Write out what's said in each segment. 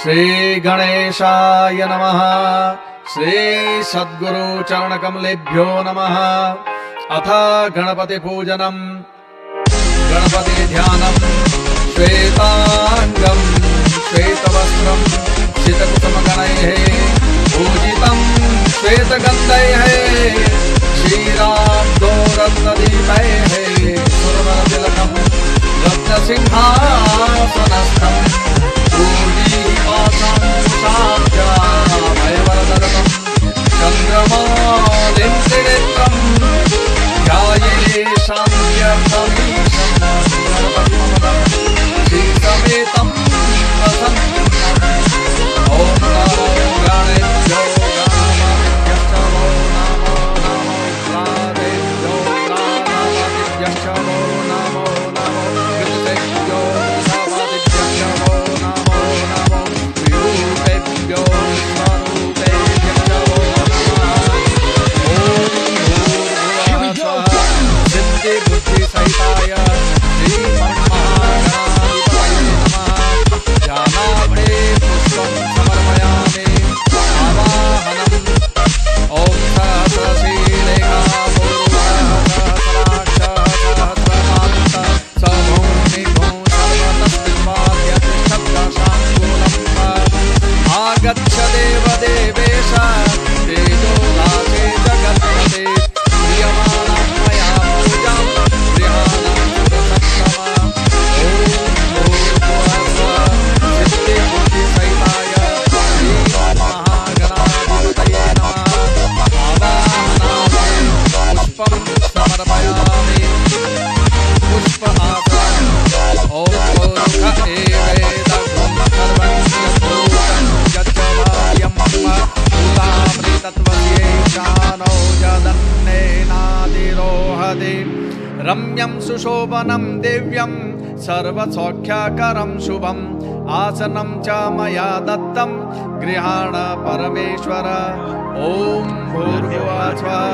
श्री गणेशाय नमः। श्री सद्गुरु चरणकमलेभ्यो नमः। अथ गणपति पूजनम। गणपति ध्यानम। श्वेतांगम श्वेतवस्त्रम सितकुसुमगणैः पूजितं श्वेतगन्धैः क्षीराब्दो रत्नदीपैः सुरवरतिलकं रत्नसिंहासनस्थं पूजीपासं शाब्जाभयवरदलकं चन्द्रमालिं त्रिनेत्रं ध्याये शान्त्यर्थमीशं गणपतिममलं श्रीसमेतं प्रसन्नं। ॐ नमो गणेभ्यो गणाधिपत्यश्च वो नमो नमो प्राणेभ्यो प्राणाधिपत्यश्च वो नमो नमो कृतिभ्यो कृतिसवादिभ्यश्च वो नमो नमो विरूपेभ्यो स्वरूपेभ्यश्च वो नमः। ॐ भूर्भुवः स्वः सिद्धिबुद्धिसहिताय श्रीमन्महागणाधिपतये नमः। ध्यानाग्ने पुष्पं समर्पयामि। आवाहनम्। ॐ सहस्रशीलेखा पूर्वः सहस्राक्षः सहस्रपादः स भूमिभूः सर्वतस्मिन्वाद्यतिष्ठत्काशाङ्कुलम्। आगच्छ देवदेवेश तेजोदासे जगत्पते क्रियमाणं मया पूजां गृहाणां सुरसत्तमा। ॐ भूर्भुवः सिद्धिबुद्धिसहिताय श्रीमन्महागणाधिपतये नमः। आवाहनामि पुष्पं समर्पयामि। पुष्पमासनम्। ॐ मूर्ख एवेदं सर्वं यद्भूतं यच्च भार्यं भूतामृतत्वस्यैशानो जदन्नेनादिरोहति। रम्यं सुशोभनं दिव्यं सर्वसौख्यकरं शुभम् आसनं च मया दत्तं गृहाण परमेश्वर। ॐ भूर्भुवः स्वः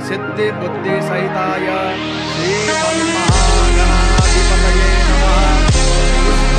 सिद्धिबुद्धिसहिताय श्रीमन्महागणाधिपतये नमः। पुष्प